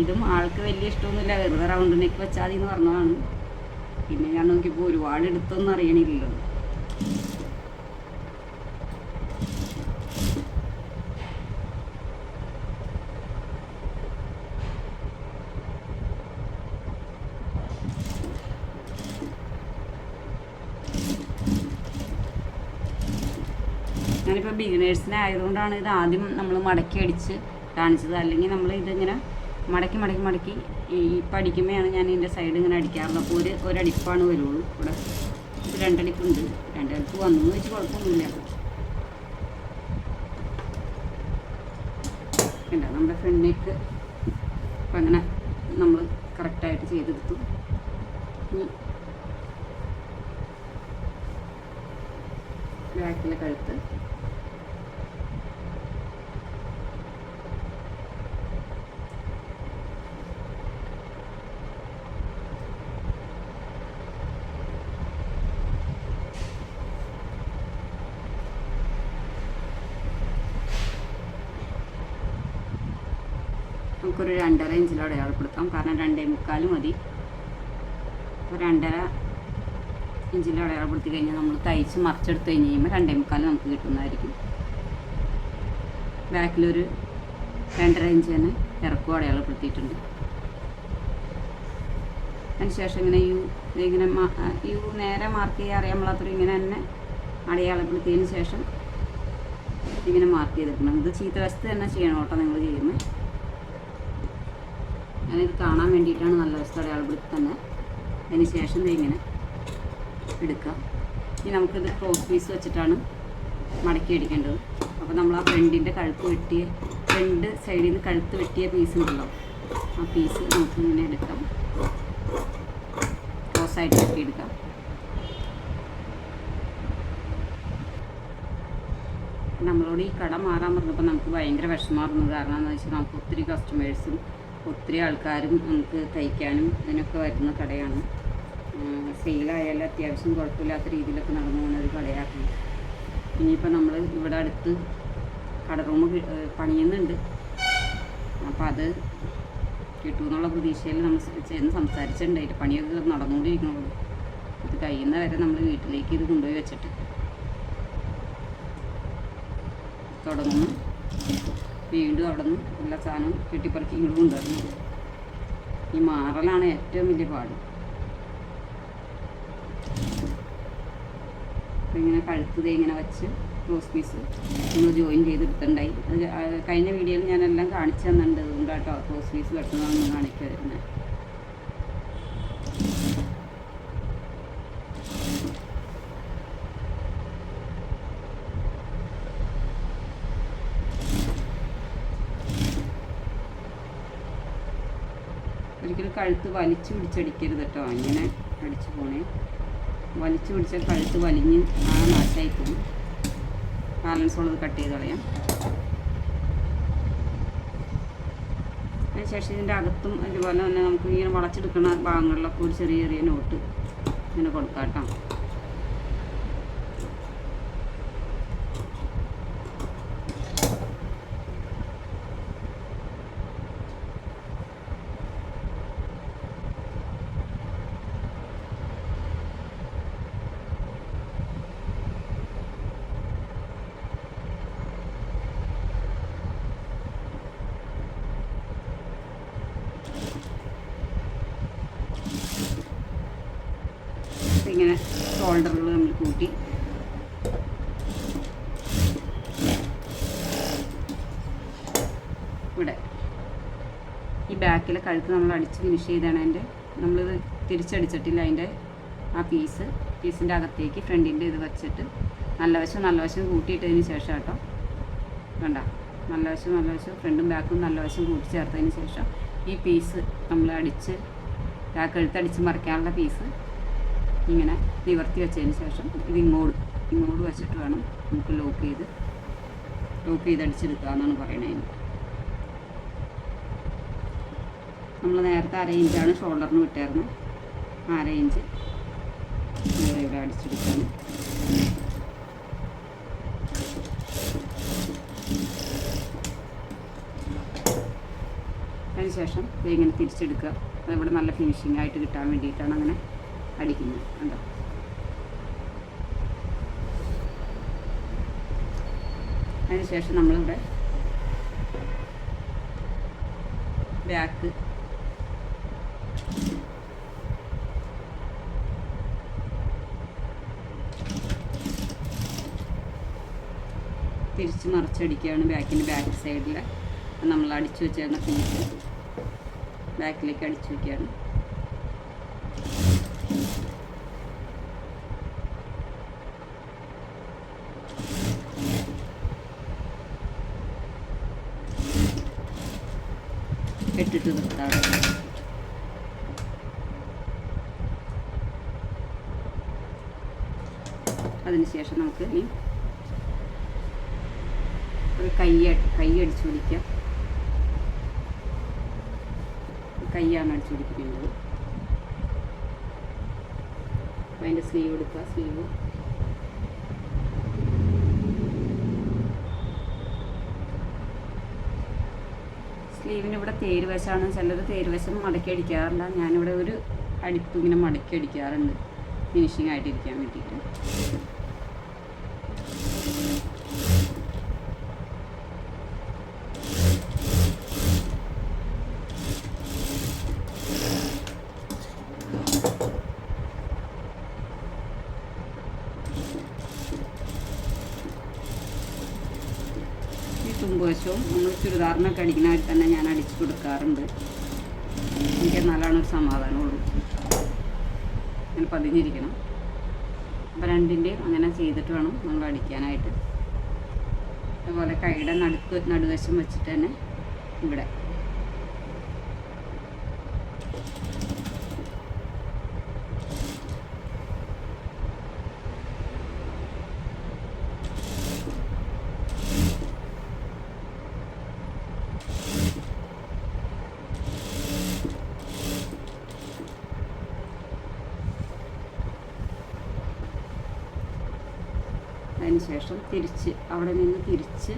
ഇതും ആൾക്ക് വലിയ ഇഷ്ടമൊന്നുമില്ല, വെറുതെ റൗണ്ട് നെക്ക് വെച്ചാൽ മതി എന്ന് പറഞ്ഞതാണ്. പിന്നെ ഞാൻ നോക്കിയപ്പോൾ ഒരുപാട് എടുത്തൊന്നും അറിയണില്ലല്ലോ. ഞാനിപ്പോൾ ബിഗിനേഴ്സിനെ ആയതുകൊണ്ടാണ് ഇത് ആദ്യം നമ്മൾ മടക്കി അടിച്ച് കാണിച്ചത്. അല്ലെങ്കിൽ നമ്മൾ ഇതിങ്ങനെ മടക്കി മടക്കി മടക്കി ഈ പഠിക്കുമ്പോഴാണ് ഞാൻ ഇതിൻ്റെ സൈഡ് ഇങ്ങനെ അടിക്കാറുള്ളത്. അപ്പോൾ ഒരടിപ്പാണ് വരുള്ളൂ. ഇവിടെ ഇത് രണ്ടടിപ്പുണ്ട്, രണ്ടടിപ്പ് വന്നു വെച്ച് കുഴപ്പമൊന്നുമില്ല. അല്ല നമ്മുടെ ഫ്രണ്ട് നെക്ക് അപ്പം അങ്ങനെ നമ്മൾ കറക്റ്റായിട്ട് ചെയ്തെടുത്തു. ബാക്കിലെ കഴുത്ത് നമുക്കൊരു 2.5 ഇഞ്ചിൽ അടയാളപ്പെടുത്താം. കാരണം 2.25 മതി. അപ്പോൾ 2.5 ഇഞ്ചിൽ അടയാളപ്പെടുത്തി കഴിഞ്ഞാൽ നമ്മൾ തയ്ച്ച് മറിച്ചെടുത്ത് കഴിഞ്ഞ് കഴിയുമ്പോൾ 2.25 നമുക്ക് കിട്ടുന്നതായിരിക്കും. ബാക്കിലൊരു 2.5 ഇഞ്ച് തന്നെ ഇറക്കവും അടയാളപ്പെടുത്തിയിട്ടുണ്ട്. അതിനുശേഷം ഇങ്ങനെ ഇങ്ങനെ നേരെ മാർക്ക് ചെയ്യാൻ അറിയാൻ പാടാത്തൊരു ഇങ്ങനെ തന്നെ അടയാളപ്പെടുത്തിയതിന് ശേഷം ഇങ്ങനെ മാർക്ക് ചെയ്തെടുക്കണം. ഇത് ചീത്ത വശത്ത് തന്നെ ചെയ്യണം കേട്ടോ നിങ്ങൾ ചെയ്യുന്നത്. ഞാനിത് കാണാൻ വേണ്ടിയിട്ടാണ് നല്ല വശത്ത് അടയാളപ്പെടുത്തി തന്നെ. അതിന് ശേഷം ഇങ്ങനെ എടുക്കുക. ഇനി നമുക്കിത് ക്രോസ് പീസ് വെച്ചിട്ടാണ് മടക്കി അടിക്കേണ്ടത്. അപ്പോൾ നമ്മൾ ആ ഫ്രണ്ടിൻ്റെ കഴുത്ത് വെട്ടിയ ഫ്രണ്ട് സൈഡിൽ നിന്ന് കഴുത്ത് വെട്ടിയ പീസ് ഉണ്ടല്ലോ, ആ പീസ് നമുക്ക് ഇങ്ങനെ എടുക്കാം, ക്രോസായിട്ട് വെട്ടിയെടുക്കാം. നമ്മളോട് ഈ കട മാറാൻ പറഞ്ഞപ്പോൾ നമുക്ക് ഭയങ്കര വിഷമമായിരുന്നു. കാരണം എന്താണെന്ന് വെച്ചാൽ നമുക്ക് ഒത്തിരി കസ്റ്റമേഴ്സും ഒത്തിരി ആൾക്കാരും നമുക്ക് തയ്ക്കാനും ഇതിനൊക്കെ വരുന്ന കടയാണ്. സെയിലായാലും അത്യാവശ്യം കുഴപ്പമില്ലാത്ത രീതിയിലൊക്കെ നടന്നു പോകുന്ന ഒരു കടയാക്കണം. ഇനിയിപ്പോൾ നമ്മൾ ഇവിടെ അടുത്ത് കട റൂം പണിയുന്നുണ്ട്. അപ്പോൾ അത് കിട്ടുമെന്നുള്ള പ്രതീക്ഷയിൽ നമ്മൾ ചെന്ന് സംസാരിച്ചിട്ടുണ്ടായിട്ട് പണിയൊക്കെ നടന്നുകൊണ്ടിരിക്കണുള്ളൂ. ഇത് കഴിയുന്ന വരെ നമ്മൾ വീട്ടിലേക്ക് ഇത് കൊണ്ടുപോയി വെച്ചിട്ട് തുടങ്ങുന്നു. വീണ്ടും അവിടെ നിന്ന് എല്ലാ സാധനവും കെട്ടിപ്പറക്കി ഇങ്ങോട്ട് കൊണ്ടുവരുന്നു. ഈ മാറലാണ് ഏറ്റവും വലിയ പാട്. ഇങ്ങനെ കഴുത്തത് ഇങ്ങനെ വെച്ച് ക്രോസ് പീസ് നമ്മൾ ജോയിൻ ചെയ്തെടുത്തിട്ടുണ്ടായി. അത് കഴിഞ്ഞ വീഡിയോയിൽ ഞാനെല്ലാം കാണിച്ചു തന്നിട്ടുണ്ട്. അതുകൊണ്ടാട്ടോ ക്രോസ് പീസ് വെട്ടണമെന്ന് കാണിക്കുക വരുന്നത്. ഒരിക്കലും കഴുത്ത് വലിച്ചു പിടിച്ചടിക്കരുത് കേട്ടോ. ഇങ്ങനെ അടിച്ചു പോണേ. വലിച്ചു പിടിച്ചാൽ കഴുത്ത് വലിഞ്ഞ് നാശമായി പോകും. ബാലൻസ് ഉള്ളത് കട്ട് ചെയ്ത് കളയാം. അതിനുശേഷം ഇതിൻ്റെ അകത്തും അതുപോലെ തന്നെ നമുക്ക് ഇങ്ങനെ വളച്ചെടുക്കുന്ന ഭാഗങ്ങളിലൊക്കെ ഒരു ചെറിയ ചെറിയ നോട്ട് ഇങ്ങനെ കൊടുക്കാം കേട്ടോ. ഇങ്ങനെ ഷോൾഡറുകൾ നമ്മൾ കൂട്ടി ഇവിടെ ഈ ബാക്കിലെ കഴുത്ത് നമ്മൾ അടിച്ച് ഫിനിഷ് ചെയ്താണ്. അതിൻ്റെ നമ്മളിത് തിരിച്ചടിച്ചിട്ടില്ല. അതിൻ്റെ ആ പീസിൻ്റെ അകത്തേക്ക് ഫ്രണ്ടിൻ്റെ ഇത് വെച്ചിട്ട് നല്ല വശം കൂട്ടിയിട്ടതിന് ശേഷം കേട്ടോ, വേണ്ട നല്ല വശം ഫ്രണ്ടും ബാക്കും നല്ല വശം കൂട്ടി ചേർത്തതിന് ശേഷം ഈ പീസ് നമ്മൾ ബാക്ക് കഴുത്തടിച്ച് മറിക്കാനുള്ള പീസ് ഇങ്ങനെ നിവർത്തി വെച്ചതിന് ശേഷം ഇത് ഇങ്ങോട്ട് വെച്ചിട്ട് വേണം നമുക്ക് ലോക്ക് ചെയ്ത് അടിച്ചെടുക്കുക എന്നാണ് പറയണത്. നമ്മൾ നേരത്തെ 1/2 ഇഞ്ചാണ് ഷോൾഡറിന് വിട്ടായിരുന്നു, 1/2 ഇഞ്ച് ഇവിടെ അടിച്ചെടുക്കുകയാണ്. അതിനുശേഷം ഇങ്ങനെ തിരിച്ചെടുക്കുക. അതിവിടെ നല്ല ഫിനിഷിംഗ് ആയിട്ട് കിട്ടാൻ വേണ്ടിയിട്ടാണ് അങ്ങനെ അടിക്കുന്നത്. കണ്ടോ, അതിനുശേഷം നമ്മളിവിടെ ബാക്ക് തിരിച്ച് മറിച്ചടിക്കുകയാണ്. ബാക്ക് സൈഡിൽ നമ്മൾ അടിച്ചു വെച്ചിരുന്ന പീസ് ബാക്കിലേക്ക് അടിച്ചു വയ്ക്കുകയാണ്. ഇട്ടിട്ട് നിർത്താം. അതിനുശേഷം നമുക്ക് ഇനി ഒരു കൈ അടിച്ചു പിടിക്കുക. കൈയാണ് അടിച്ചു പിടിപ്പിക്കുന്നത്. അതിൻ്റെ സ്ലീവ് എടുക്കുക. സ്ലീവിന് ഇവിടെ തേരുവശമാണ്. ചിലർ തേരുവശം മടക്കി അടിക്കാറില്ല. ഞാനിവിടെ ഒരു അടിപ്പ് ഇങ്ങനെ മടക്കി അടിക്കാറുണ്ട് ഫിനിഷിംഗ് ആയിട്ടിരിക്കാൻ വേണ്ടിയിട്ട്. തുമ്പുവശവും നമ്മൾ ചുരിദാറിനൊക്കെ അടിക്കുന്നതായിട്ട് തന്നെ ഞാൻ അടിച്ചു കൊടുക്കാറുണ്ട്. എനിക്ക് എന്നാലാണ് ഒരു സമാധാനമുള്ളൂ. അങ്ങനെ പതിഞ്ഞിരിക്കണം. അപ്പോൾ രണ്ടിൻ്റെയും അങ്ങനെ ചെയ്തിട്ട് വേണം നമ്മൾ അടിക്കാനായിട്ട്. അതുപോലെ കൈയുടെ നടുവശം വെച്ചിട്ട് തന്നെ ഇവിടെ അതിനുശേഷം അവിടെ നിന്ന് തിരിച്ച്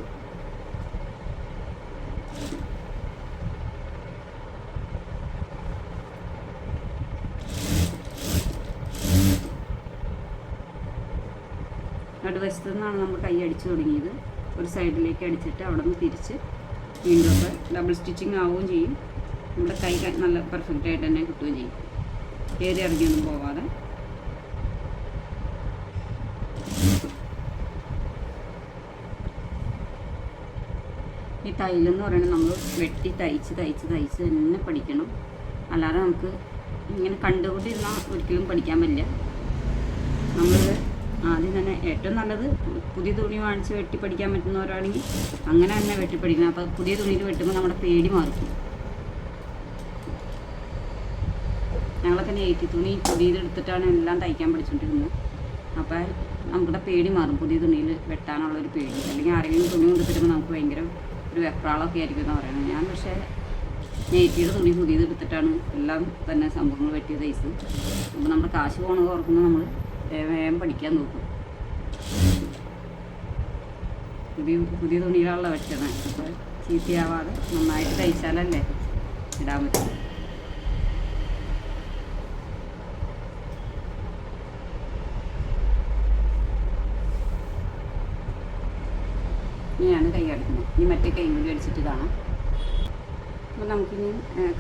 നടുവശത്തു നിന്നാണ് നമ്മൾ കൈ അടിച്ചു തുടങ്ങിയത്. ഒരു സൈഡിലേക്ക് അടിച്ചിട്ട് അവിടെ നിന്ന് തിരിച്ച് വീണ്ടും ഒക്കെ ഡബിൾ സ്റ്റിച്ചിങ് ആവുകയും ചെയ്യും. നമ്മുടെ കൈ നല്ല പെർഫെക്റ്റ് ആയിട്ട് തന്നെ കിട്ടുകയും ചെയ്യും, ഏത് ഇറങ്ങിയൊന്നും പോവാതെ. ഈ തയ്യലെന്ന് പറയുന്നത് നമ്മൾ വെട്ടി തയ്ച്ച് തന്നെ പഠിക്കണം. അല്ലാതെ നമുക്ക് ഇങ്ങനെ കണ്ടുകൊണ്ടിരുന്നാൽ ഒരിക്കലും പഠിക്കാൻ പറ്റില്ല. നമ്മൾ ആദ്യം തന്നെ ഏറ്റവും നല്ലത് പുതിയ തുണി വാങ്ങിച്ച് വെട്ടി പഠിക്കാൻ പറ്റുന്നവരാണെങ്കിൽ അങ്ങനെ തന്നെ വെട്ടി പഠിക്കണം. അപ്പോൾ പുതിയ തുണിയിൽ വെട്ടുമ്പോൾ നമ്മുടെ പേടി മാറിക്കും. ഞങ്ങളൊക്കെ നെയ്റ്റി തുണി പുതിയതെടുത്തിട്ടാണ് എല്ലാം തയ്ക്കാൻ പഠിച്ചുകൊണ്ടിരുന്നത്. അപ്പോൾ നമ്മുടെ പേടി മാറും, പുതിയ തുണിയിൽ വെട്ടാനുള്ളൊരു പേടി. അല്ലെങ്കിൽ ആരെങ്കിലും തുണി കൊണ്ടുത്തരുമ്പോൾ നമുക്ക് ഭയങ്കര ഒരു വെപ്രാളമൊക്കെ ആയിരിക്കും എന്ന് പറയുന്നത്. ഞാൻ പക്ഷേ നെയ്റ്റിയുടെ തുണി പുതിയതെടുത്തിട്ടാണ് എല്ലാം തന്നെ സംഭവങ്ങൾ വെട്ടിയ തയ്ച്ച്. അപ്പോൾ നമ്മുടെ കാശ് പോകണത് ഓർക്കുമ്പോൾ നമ്മൾ വേഗം പഠിക്കാൻ നോക്കും. പുതിയ തുണിയിലുള്ള വെട്ടണേ. അപ്പോൾ ചീത്തയാവാതെ നന്നായിട്ട് തയ്ച്ചാലല്ലേ ഇടാൻ പറ്റും. ഇനിയാണ് കൈ അടിക്കുന്നത്. ഇനി മറ്റേ കൈ കൂടി അടിച്ചിട്ട് കാണാം. അപ്പോൾ നമുക്കിനി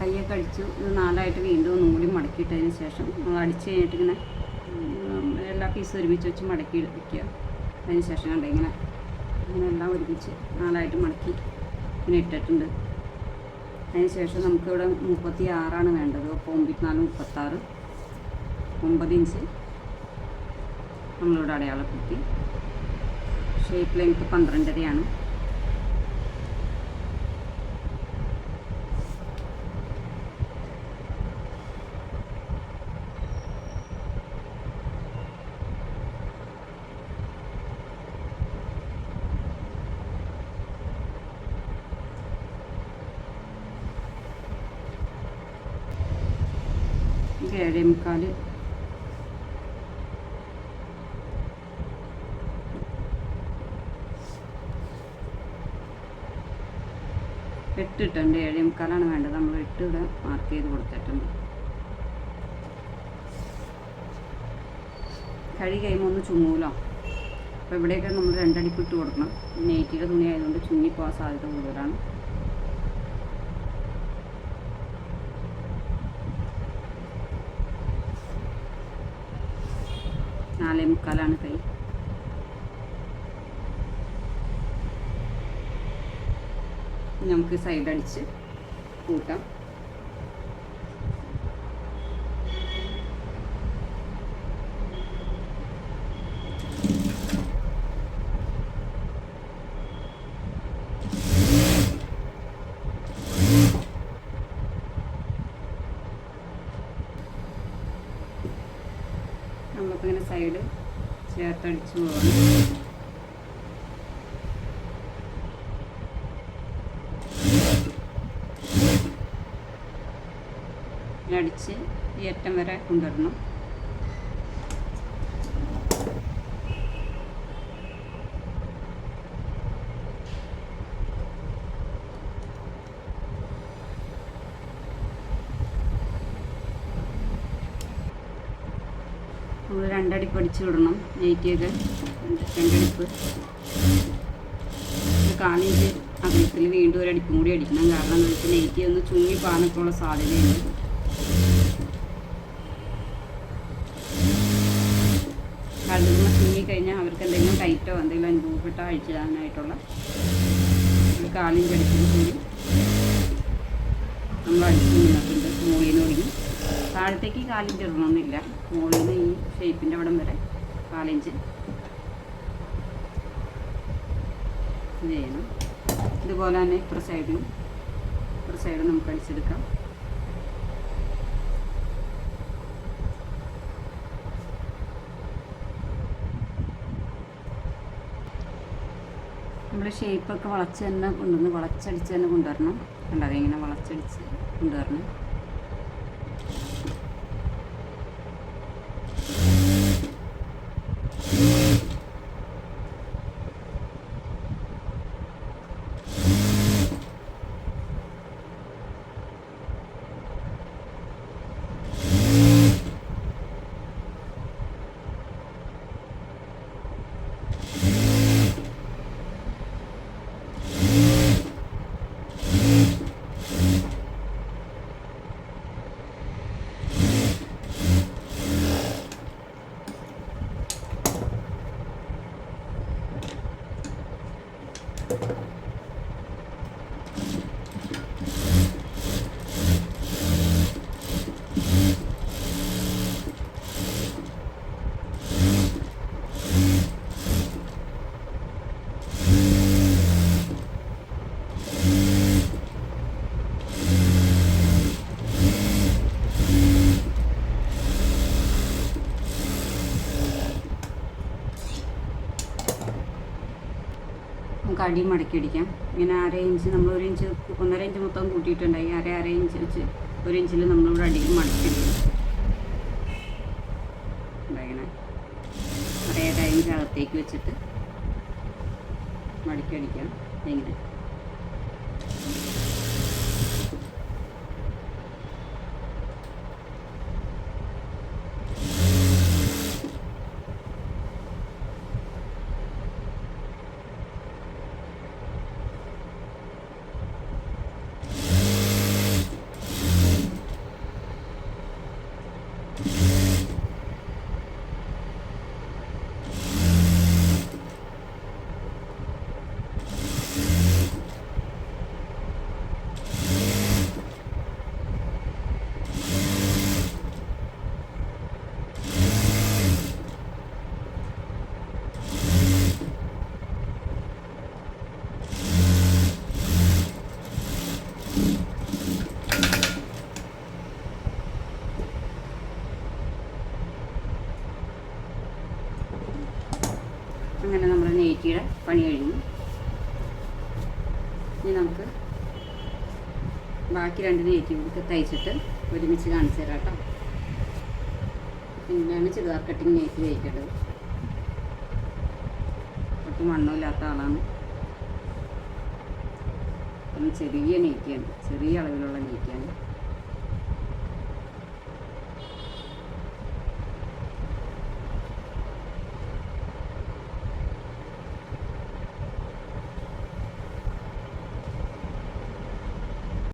കൈയൊക്കെ അടിച്ചു ഇത് 4ആയിട്ട് വീണ്ടും ഒന്നും കൂടി മടക്കിയിട്ടതിന് ശേഷം നമ്മൾ അടിച്ച് കഴിഞ്ഞിട്ട് ഇങ്ങനെ എല്ലാ പീസും ഒരുമിച്ച് വെച്ച് മടക്കി വയ്ക്കുക. അതിന് ശേഷം കണ്ട ഇങ്ങനെ എല്ലാം ഒരുമിച്ച് 4ആയിട്ട് മടക്കി ഇങ്ങനെ ഇട്ടിട്ടുണ്ട്. അതിന് ശേഷം നമുക്കിവിടെ 36 വേണ്ടത്. അപ്പോൾ 9 36 9 ഇഞ്ച് നമ്മളിവിടെ അടയാളപ്പെടുത്തി ഷേപ്പ് ലെങ്ത്ത് 12.5 7.25 8 ഇട്ടുണ്ട്. 7.25 വേണ്ടത്. നമ്മൾ 8 ഇവിടെ മാർക്ക് ചെയ്ത് കൊടുത്തിട്ടുണ്ട്. കഴി കഴിയുമ്പോൾ ഒന്ന് ചുങ്ങൂലോ. അപ്പോൾ ഇവിടെയൊക്കെ നമ്മൾ 2 അടിപ്പ് ഇട്ട് കൊടുക്കണം. നെയ്റ്റിയുടെ തുണി ആയതുകൊണ്ട് ചുങ്ങിപ്പോകാൻ സാധ്യത കൂടുതലാണ്. നാലേ മുക്കാലാണ് കൈ. നമുക്ക് സൈഡ് അടിച്ച് കൂട്ടാം. നമ്മളിപ്പോൾ ഇങ്ങനെ സൈഡ് ചേർത്തടിച്ച് പോകണം. അടിച്ച് ഈ അറ്റം വരെ കൊണ്ടുവരണം. നമ്മൾ 2 അടിപ്പ് അടിച്ച് വിടണം. നെയ്റ്റിയൊക്കെ 2 അടിപ്പ്. 1/4 ഇഞ്ച് അകലത്തിൽ വീണ്ടും ഒരു അടിപ്പും കൂടി അടിക്കണം. കാരണം എന്താ വെച്ചാൽ നെയ്റ്റി ഒന്ന് ചുങ്ങി പാനൊക്കെയുള്ള സാധ്യതയുണ്ട്. കഴുകുന്ന ചുങ്ങിക്കഴിഞ്ഞാൽ അവർക്ക് എന്തെങ്കിലും ടൈറ്റോ എന്തെങ്കിലും അനുഭവപ്പെട്ടോ അഴിച്ചിടാനായിട്ടുള്ള 1/4 ഇഞ്ച് അടിച്ചത് കൂടി നമ്മൾ അടിച്ച് നിന്നിട്ടുണ്ട്. മുകളിൽ നിന്ന് ഒടുങ്ങി താഴത്തേക്ക് 1/4 ഇഞ്ച് ഇടണമെന്നില്ല. മുകളിൽ നിന്ന് ഈ ഷേപ്പിൻ്റെ അവിടം വരെ 1/4 ഇഞ്ച് ഇത് ചെയ്യണം. ഇതുപോലെ തന്നെ ഇപ്പുറ സൈഡും നമുക്ക് അടിച്ചെടുക്കാം. നമ്മൾ ഷേപ്പൊക്കെ വളച്ചടിച്ച് തന്നെ കൊണ്ടുവരണം. അല്ലാതെ ഇങ്ങനെ വളച്ചടിച്ച് കൊണ്ടുവരണം. നമുക്ക് അടി മടക്കി അടിക്കാം. ഇങ്ങനെ 1/2 ഇഞ്ച് നമ്മൾ 1 ഇഞ്ച് 1.5 ഇഞ്ച് മൊത്തം കൂട്ടിയിട്ടുണ്ടായി. 1/2 ഇഞ്ച് വെച്ച് 1 ഇഞ്ചിൽ നമ്മളിവിടെ അടിയിൽ മടക്കി അടിക്കും. ഇങ്ങനെ 1/2 ഇഞ്ച് അകത്തേക്ക് വെച്ചിട്ട് മടക്കി അടിക്കാം. ഇങ്ങനെ നെയ്റ്റിയുടെ പണി കഴിഞ്ഞു. ഇനി നമുക്ക് ബാക്കി 2 നെയ്റ്റി കൂടി തയ്ച്ചിട്ട് ഒരുമിച്ച് കാണിച്ചു തരാം കേട്ടോ. പിന്നെയാണ് ചുരിദാർ കട്ടിങ് നെയ്റ്റി തയ്ക്കേണ്ടത്. ഒട്ടും മണ്ണമില്ലാത്ത ആളാണ്. ചെറിയ നെയ്റ്റിയാണ്, ചെറിയ അളവിലുള്ള നെയ്റ്റിയാണ്.